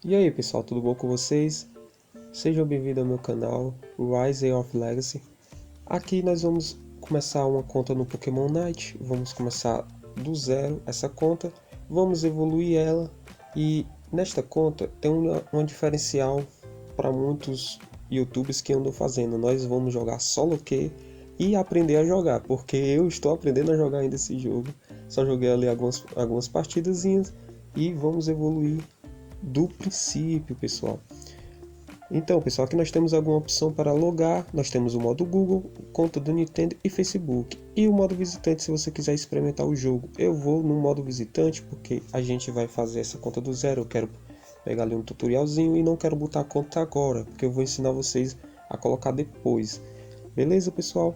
E aí pessoal, tudo bom com vocês? Sejam bem-vindos ao meu canal Rise of Legacy. Aqui nós vamos começar uma conta no Pokémon Night. Vamos começar do zero essa conta, vamos evoluir ela. E nesta conta tem uma diferencial para muitos YouTubers que andam fazendo. Nós vamos jogar solo Q e aprender a jogar, porque eu estou aprendendo a jogar ainda esse jogo. Só joguei ali algumas partidazinhas e vamos evoluir do princípio, pessoal. Então, pessoal, aqui nós temos alguma opção para logar. Nós temos o modo Google, conta do Nintendo e Facebook. E o modo visitante, se você quiser experimentar o jogo. Eu vou no modo visitante porque a gente vai fazer essa conta do zero. Eu quero pegar ali um tutorialzinho e não quero botar a conta agora, porque eu vou ensinar vocês a colocar depois. Beleza, pessoal?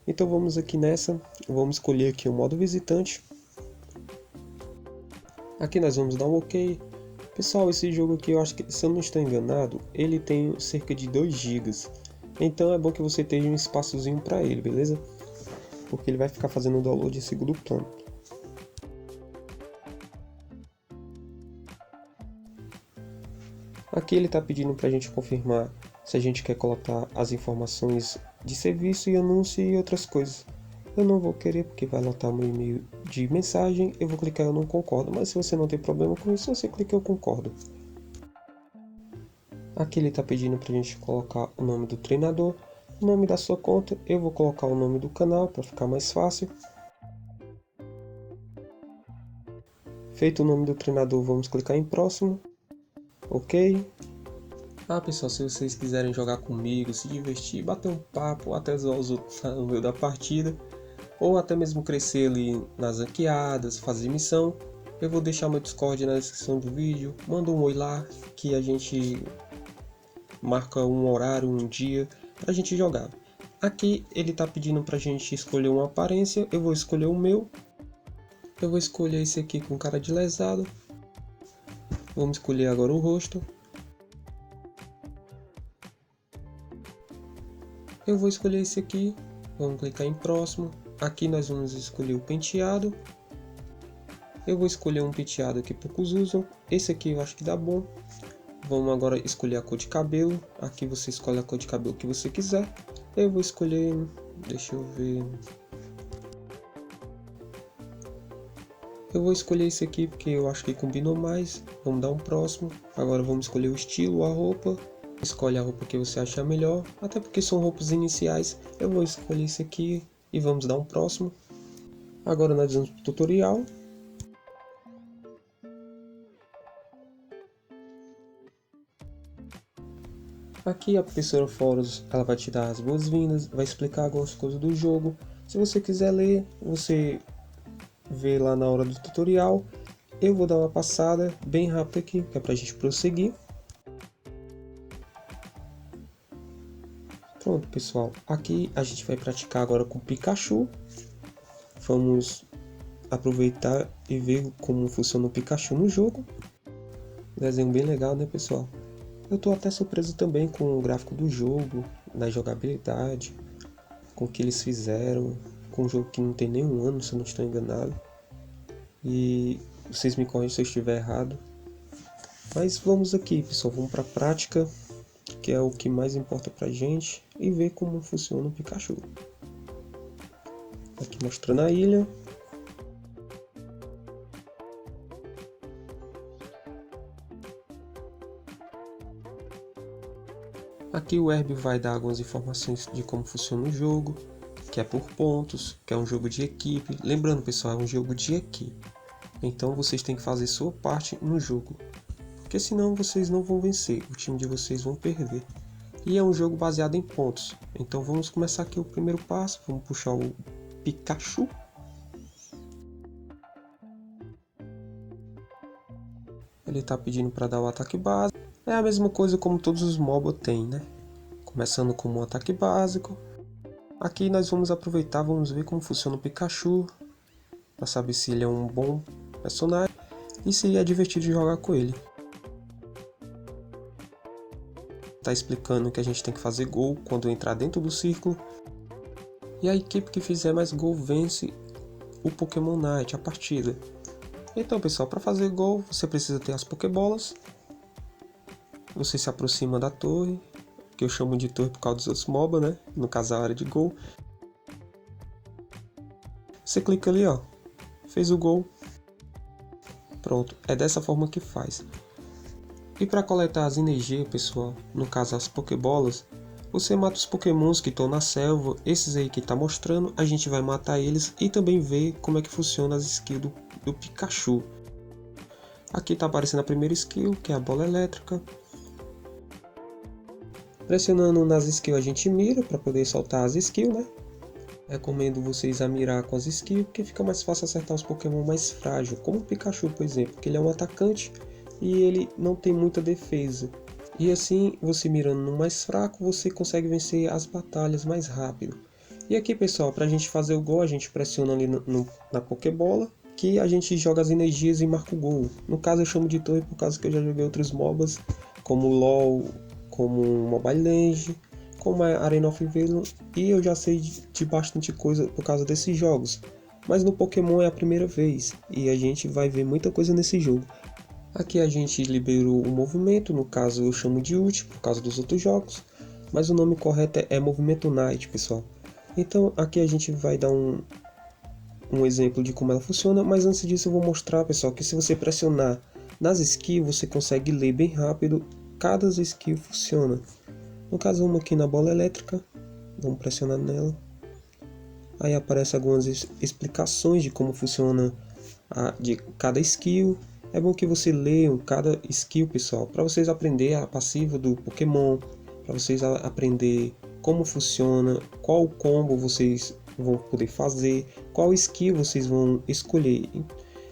Então vamos aqui nessa. Vamos escolher aqui o modo visitante. Aqui nós vamos dar um OK. Pessoal, esse jogo aqui, eu acho que, se eu não estou enganado, ele tem cerca de 2 GB. Então é bom que você tenha um espaçozinho para ele, beleza? Porque ele vai ficar fazendo o download em segundo plano. Aqui ele está pedindo para a gente confirmar se a gente quer colocar as informações de serviço e anúncio e outras coisas. Eu não vou querer porque vai lotar meu e-mail de mensagem, eu vou clicar eu não concordo, mas se você não tem problema com isso, você clica eu concordo. Aqui ele está pedindo para a gente colocar o nome do treinador, o nome da sua conta, eu vou colocar o nome do canal para ficar mais fácil. Feito o nome do treinador, vamos clicar em próximo, OK. Pessoal, se vocês quiserem jogar comigo, se divertir, bater um papo, até zoar os outros no meio da partida, ou até mesmo crescer ali nas ranqueadas, fazer missão, eu vou deixar meu Discord na descrição do vídeo. Manda um oi lá que a gente marca um horário, um dia pra gente jogar. Aqui ele tá pedindo pra gente escolher uma aparência, eu vou escolher o meu. Eu vou escolher esse aqui com cara de lesado. Vamos escolher agora o rosto. Eu vou escolher esse aqui, vamos clicar em próximo. Aqui nós vamos escolher o penteado. Eu vou escolher um penteado que poucos usam. Esse aqui eu acho que dá bom. Vamos agora escolher a cor de cabelo. Aqui você escolhe a cor de cabelo que você quiser. Eu vou escolher, deixa eu ver. Eu vou escolher esse aqui porque eu acho que combinou mais. Vamos dar um próximo. Agora vamos escolher o estilo, a roupa. Escolhe a roupa que você achar melhor. Até porque são roupas iniciais. Eu vou escolher esse aqui. E vamos dar um próximo. Agora nós vamos para o tutorial. Aqui a professora Foros, ela vai te dar as boas-vindas, vai explicar algumas coisas do jogo. Se você quiser ler, você vê lá na hora do tutorial. Eu vou dar uma passada bem rápida aqui, que é pra gente prosseguir. Pronto, pessoal. Aqui a gente vai praticar agora com o Pikachu. Vamos aproveitar e ver como funciona o Pikachu no jogo. Desenho bem legal, né, pessoal? Eu tô até surpreso também com o gráfico do jogo, na jogabilidade, com o que eles fizeram, com um jogo que não tem nenhum ano, se eu não estou enganado. E vocês me corrigem se eu estiver errado. Mas vamos aqui, pessoal, vamos para a prática, que é o que mais importa pra gente, e ver como funciona o Pikachu. Aqui mostrando a ilha. Aqui o Herb vai dar algumas informações de como funciona o jogo, que é por pontos, que é um jogo de equipe. Lembrando, pessoal, é um jogo de equipe. Então vocês têm que fazer sua parte no jogo, porque senão vocês não vão vencer, o time de vocês vão perder. E é um jogo baseado em pontos. Então vamos começar aqui o primeiro passo, vamos puxar o Pikachu. Ele está pedindo para dar o ataque básico. É a mesma coisa como todos os MOBA têm, né? Começando com um ataque básico. Aqui nós vamos aproveitar, vamos ver como funciona o Pikachu, para saber se ele é um bom personagem e se é divertido de jogar com ele. Tá explicando que a gente tem que fazer gol quando entrar dentro do círculo. E a equipe que fizer mais gol vence o Pokémon Night, a partida. Então, pessoal, para fazer gol você precisa ter as Pokébolas. Você se aproxima da torre, que eu chamo de torre por causa dos outros MOBA, né? No caso a área de gol. Você clica ali, ó, fez o gol. Pronto, é dessa forma que faz. E para coletar as energias, pessoal, no caso as Pokébolas, você mata os Pokémons que estão na selva, esses aí que tá mostrando, a gente vai matar eles e também ver como é que funciona as skills do Pikachu. Aqui tá aparecendo a primeira skill, que é a bola elétrica. Pressionando nas skills a gente mira para poder soltar as skills, né? Recomendo vocês a mirar com as skills, porque fica mais fácil acertar os Pokémon mais frágeis, como o Pikachu, por exemplo, que ele é um atacante e ele não tem muita defesa. E assim, você mirando no mais fraco, você consegue vencer as batalhas mais rápido. E aqui, pessoal, para a gente fazer o gol, a gente pressiona ali na Pokébola, que a gente joga as energias e marca o gol. No caso, eu chamo de torre por causa que eu já joguei outros MOBAs, como LoL, como Mobile Legends, como a Arena of Valor, e eu já sei de bastante coisa por causa desses jogos. Mas no Pokémon é a primeira vez, e a gente vai ver muita coisa nesse jogo. Aqui a gente liberou o movimento, no caso eu chamo de ult por causa dos outros jogos, mas o nome correto é movimento Night, pessoal. Então aqui a gente vai dar um exemplo de como ela funciona, mas antes disso eu vou mostrar, pessoal, que se você pressionar nas skills, você consegue ler bem rápido cada skill funciona. No caso, vamos aqui na bola elétrica, vamos pressionar nela. Aí aparece algumas explicações de como funciona de cada skill. É bom que você leiam cada skill, pessoal, para vocês aprenderem a passiva do Pokémon, para vocês aprender como funciona, qual combo vocês vão poder fazer, qual skill vocês vão escolher.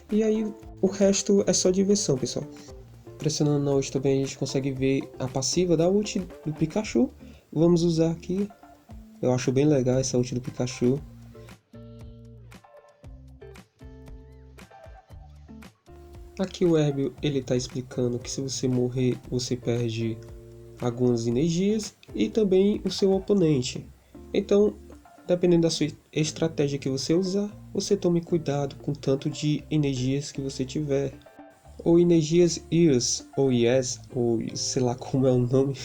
E aí o resto é só diversão, pessoal. Pressionando na ult também a gente consegue ver a passiva da ult do Pikachu. Vamos usar aqui. Eu acho bem legal essa ult do Pikachu. Aqui o Herbio ele está explicando que se você morrer você perde algumas energias e também o seu oponente. Então, dependendo da sua estratégia que você usar, você tome cuidado com o tanto de energias que você tiver. Ou energias IAS, ou IES, ou sei lá como é o nome.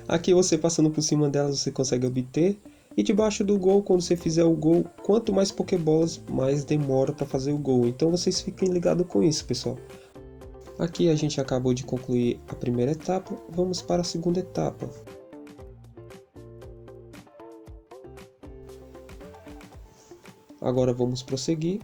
Aqui você passando por cima delas você consegue obter. E debaixo do gol, quando você fizer o gol, quanto mais Pokébolas, mais demora para fazer o gol. Então vocês fiquem ligados com isso, pessoal. Aqui a gente acabou de concluir a primeira etapa, vamos para a segunda etapa. Agora vamos prosseguir.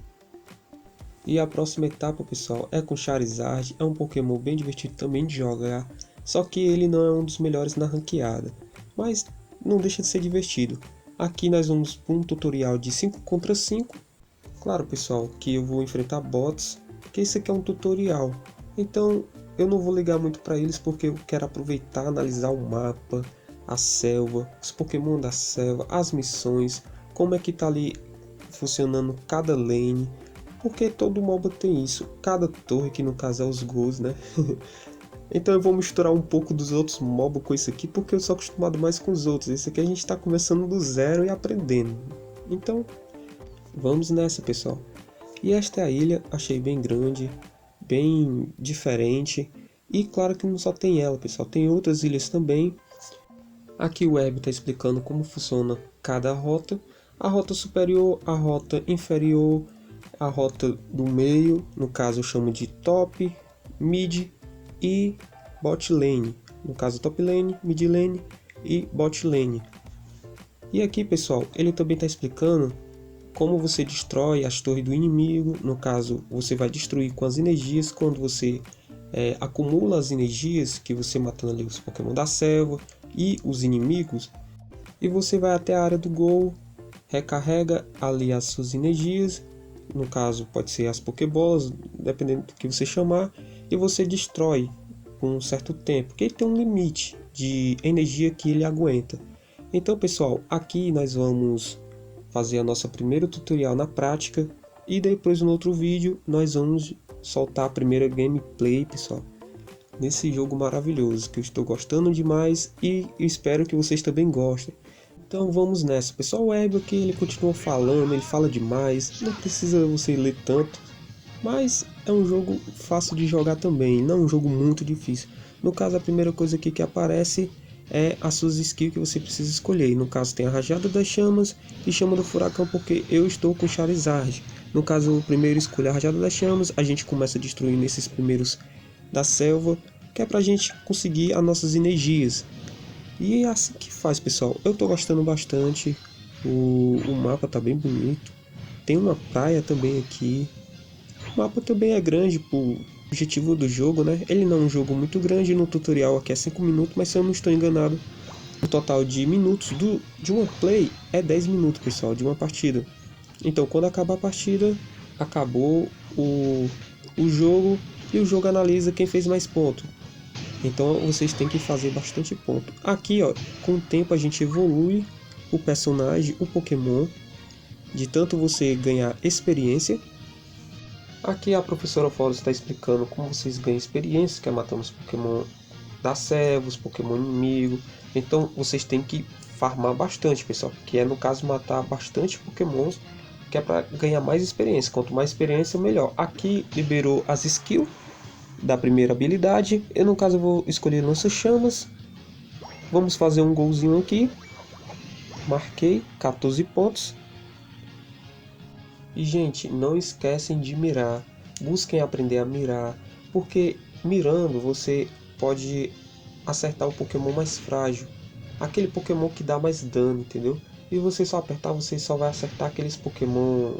E a próxima etapa, pessoal, é com Charizard. É um Pokémon bem divertido também de jogar, só que ele não é um dos melhores na ranqueada, mas não deixa de ser divertido. Aqui nós vamos para um tutorial de 5 contra 5. Claro, pessoal, que eu vou enfrentar bots, porque isso aqui é um tutorial. Então eu não vou ligar muito para eles, porque eu quero aproveitar, analisar o mapa, a selva, os Pokémon da selva, as missões, como é que tá ali funcionando cada lane. Porque todo MOBA tem isso, cada torre, que no caso é os gols, né? Então eu vou misturar um pouco dos outros MOBA com isso aqui, porque eu sou acostumado mais com os outros. Esse aqui a gente está começando do zero e aprendendo. Então, vamos nessa, pessoal. E esta é a ilha, achei bem grande, bem diferente. E claro que não só tem ela, pessoal, tem outras ilhas também. Aqui o Web está explicando como funciona cada rota. A rota superior, a rota inferior, a rota do meio, no caso eu chamo de top, mid e bot lane. No caso top lane, mid lane e bot lane. E aqui, pessoal, ele também está explicando como você destrói as torres do inimigo. No caso, você vai destruir com as energias quando você acumula as energias que você matando ali os Pokémon da selva e os inimigos. E você vai até a área do gol, recarrega ali as suas energias. No caso pode ser as Pokébolas, dependendo do que você chamar, e você destrói por um certo tempo, porque ele tem um limite de energia que ele aguenta. Então, pessoal, aqui nós vamos fazer a nossa primeiro tutorial na prática, e depois no outro vídeo nós vamos soltar a primeira gameplay, pessoal, nesse jogo maravilhoso que eu estou gostando demais e espero que vocês também gostem. Então vamos nessa, pessoal. O Web aqui ele continua falando, ele fala demais, não precisa você ler tanto, mas é um jogo fácil de jogar também, não é um jogo muito difícil. No caso, a primeira coisa aqui que aparece é as suas skills que você precisa escolher. No caso, tem a Rajada das Chamas e Chama do Furacão, porque eu estou com Charizard. No caso, o primeiro escolha a Rajada das Chamas, a gente começa destruindo esses primeiros da selva, que é pra gente conseguir as nossas energias. E é assim que faz, pessoal. Eu tô gostando bastante. O mapa tá bem bonito. Tem uma praia também aqui. O mapa também é grande pro objetivo do jogo, né? Ele não é um jogo muito grande, no tutorial aqui é 5 minutos, mas se eu não estou enganado, o total de minutos de uma play é 10 minutos, pessoal, de uma partida. Então, quando acabar a partida, acabou o jogo e o jogo analisa quem fez mais ponto. Então, vocês têm que fazer bastante ponto. Aqui, ó, com o tempo a gente evolui o personagem, o Pokémon, de tanto você ganhar experiência. Aqui a professora Flores está explicando como vocês ganham experiência, que é matando os Pokémon da selva, os Pokémon inimigo. Então vocês têm que farmar bastante, pessoal, que é no caso matar bastante Pokémons, que é para ganhar mais experiência. Quanto mais experiência, melhor. Aqui liberou as skills da primeira habilidade. Eu no caso vou escolher lança-chamas. Vamos fazer um golzinho aqui. Marquei 14 pontos. E gente, não esquecem de mirar, busquem aprender a mirar, porque mirando você pode acertar o Pokémon mais frágil, aquele Pokémon que dá mais dano, entendeu? E você só apertar, você só vai acertar aqueles Pokémon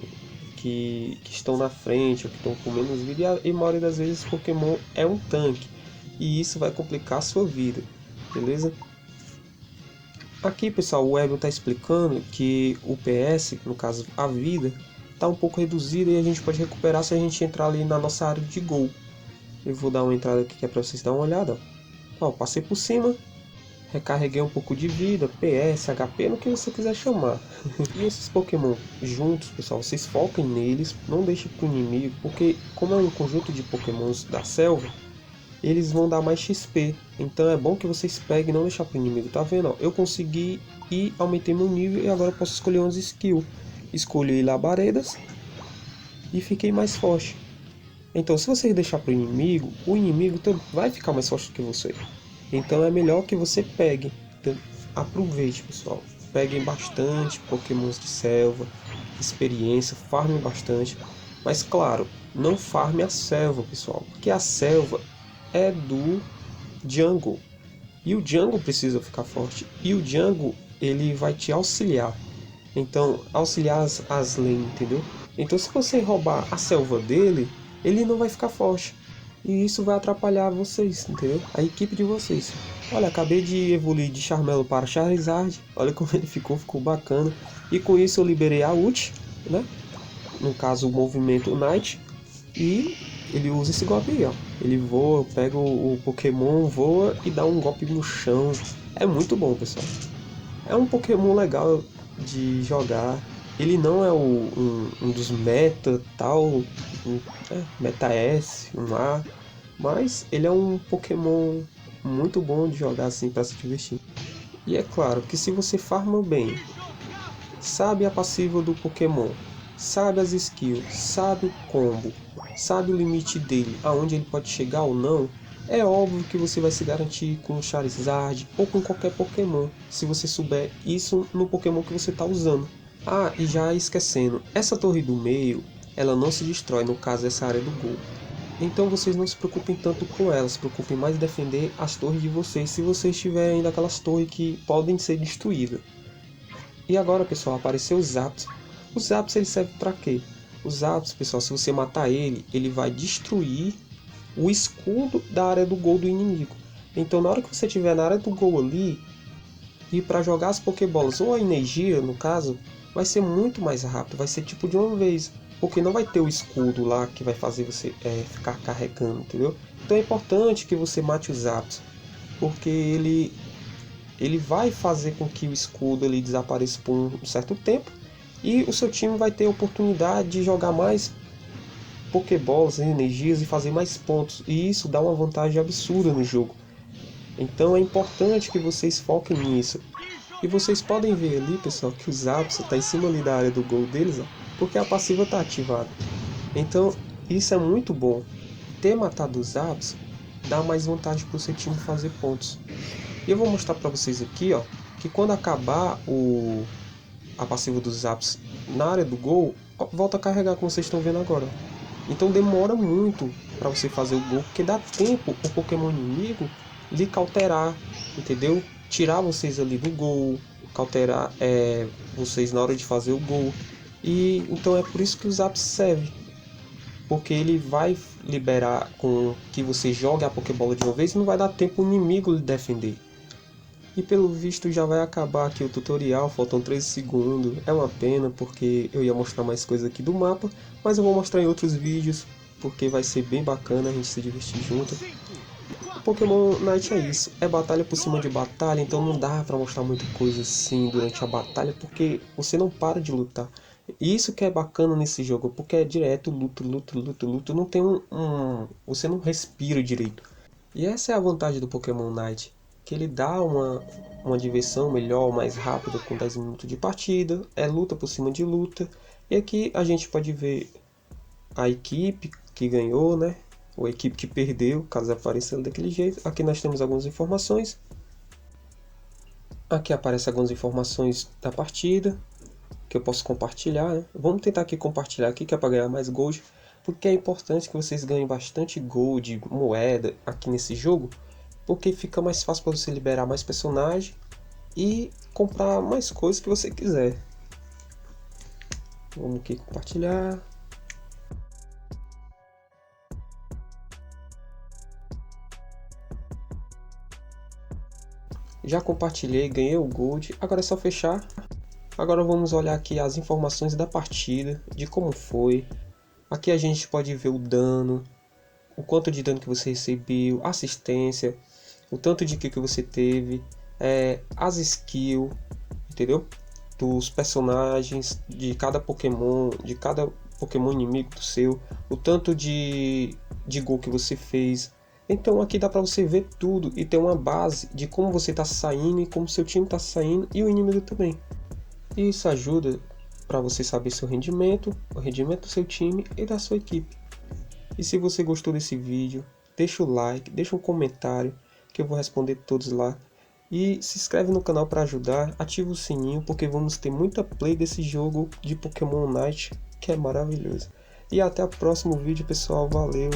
que estão na frente, ou que estão com menos vida, e a maioria das vezes o Pokémon é um tanque, e isso vai complicar a sua vida, beleza? Aqui, pessoal, o Evan está explicando que o PS, no caso a vida, está um pouco reduzida e a gente pode recuperar se a gente entrar ali na nossa área de gol. Eu vou dar uma entrada aqui que é para vocês darem uma olhada. Ó, passei por cima, recarreguei um pouco de vida, PS, HP, no que você quiser chamar. E esses Pokémon juntos, pessoal, vocês foquem neles, não deixem para o inimigo, porque como é um conjunto de Pokémons da selva, eles vão dar mais XP. Então é bom que vocês peguem e não deixar para o inimigo. Tá vendo? Ó, eu consegui e aumentei meu nível e agora eu posso escolher umas skills. Escolhi labaredas e fiquei mais forte. Então se você deixar para o inimigo vai ficar mais forte do que você. Então é melhor que você pegue. Então, aproveite, pessoal. Peguem bastante Pokémons de selva, experiência, farmem bastante. Mas claro, não farme a selva, pessoal. Porque a selva é do jungle. E o jungle precisa ficar forte. E o jungle, ele vai te auxiliar. Então, auxiliar as lanes, entendeu? Então, se você roubar a selva dele, ele não vai ficar forte. E isso vai atrapalhar vocês, entendeu? A equipe de vocês. Olha, acabei de evoluir de Charmelo para Charizard. Olha como ele ficou bacana. E com isso eu liberei a ult, né? No caso, o movimento Night. E ele usa esse golpe aí, ó. Ele voa, pega o Pokémon, voa e dá um golpe no chão. É muito bom, pessoal. É um Pokémon legal de jogar. Ele não é um dos meta tal, meta S, um A, mas ele é um Pokémon muito bom de jogar assim para se divertir. E é claro que se você farma bem, sabe a passiva do Pokémon, sabe as skills, sabe o combo, sabe o limite dele, aonde ele pode chegar ou não, é óbvio que você vai se garantir com o Charizard ou com qualquer Pokémon, se você souber isso no Pokémon que você está usando. Ah, e já esquecendo, essa torre do meio, ela não se destrói, no caso essa área do gol. Então vocês não se preocupem tanto com ela, se preocupem mais em defender as torres de vocês, se vocês tiverem ainda aquelas torres que podem ser destruídas. E agora, pessoal, apareceu os Zaps. Os Zaps ele serve para quê? Os Zaps, pessoal, se você matar ele, ele vai destruir o escudo da área do gol do inimigo. Então, na hora que você estiver na área do gol ali, e para jogar as Pokébolas ou a energia, no caso, vai ser muito mais rápido, vai ser tipo de uma vez, porque não vai ter o escudo lá que vai fazer você ficar carregando, entendeu? Então é importante que você mate os Zaps, porque ele vai fazer com que o escudo ele desapareça por um certo tempo e o seu time vai ter a oportunidade de jogar mais Pokéballs, energias e fazer mais pontos, e isso dá uma vantagem absurda no jogo. Então é importante que vocês foquem nisso. E vocês podem ver ali, pessoal, que o Zapdos está em cima ali da área do gol deles, ó, porque a passiva está ativada. Então Isso é muito bom. Ter matado os Zaps dá mais vantagem para o seu time fazer pontos. E eu vou mostrar para vocês aqui, ó, que quando acabar a passiva dos Zaps na área do gol, volta a carregar como vocês estão vendo agora. Então demora muito para você fazer o gol, porque dá tempo o Pokémon inimigo lhe cauterar, entendeu? Tirar vocês ali do gol, cauterar vocês na hora de fazer o gol. E então é por isso que o Zap serve, porque ele vai liberar com que você jogue a Pokébola de uma vez e não vai dar tempo o inimigo lhe defender. E pelo visto já vai acabar aqui o tutorial, faltam 13 segundos. É uma pena porque eu ia mostrar mais coisas aqui do mapa, mas eu vou mostrar em outros vídeos, porque vai ser bem bacana a gente se divertir junto. Pokémon Night é isso, é batalha por cima de batalha, então não dá pra mostrar muita coisa assim durante a batalha, porque você não para de lutar. E isso que é bacana nesse jogo, porque é direto, luto, não tem você não respira direito. E essa é a vantagem do Pokémon Night, que ele dá uma diversão melhor, mais rápida, com 10 minutos de partida, é luta por cima de luta. E aqui a gente pode ver a equipe que ganhou, né? Ou a equipe que perdeu, caso apareça daquele jeito. Aqui nós temos algumas informações. Aqui aparecem algumas informações da partida, que eu posso compartilhar, né? Vamos tentar aqui compartilhar aqui, que é para ganhar mais gold, porque é importante que vocês ganhem bastante gold, moeda aqui nesse jogo, porque fica mais fácil para você liberar mais personagem e comprar mais coisas que você quiser. Vamos aqui compartilhar. Já compartilhei, ganhei o gold, agora é só fechar. Agora vamos olhar aqui as informações da partida, de como foi. Aqui a gente pode ver o dano, o quanto de dano que você recebeu, assistência, o tanto de kill que você teve, as skills, entendeu? Dos personagens, de cada Pokémon inimigo do seu, o tanto de gol que você fez. Então aqui dá para você ver tudo e ter uma base de como você está saindo e como seu time está saindo e o inimigo também. E isso ajuda para você saber seu rendimento, o rendimento do seu time e da sua equipe. E se você gostou desse vídeo, deixa o like, deixa um comentário que eu vou responder todos lá. E se inscreve no canal para ajudar, ativa o sininho porque vamos ter muita play desse jogo de Pokémon Night que é maravilhoso. E até o próximo vídeo, pessoal, valeu!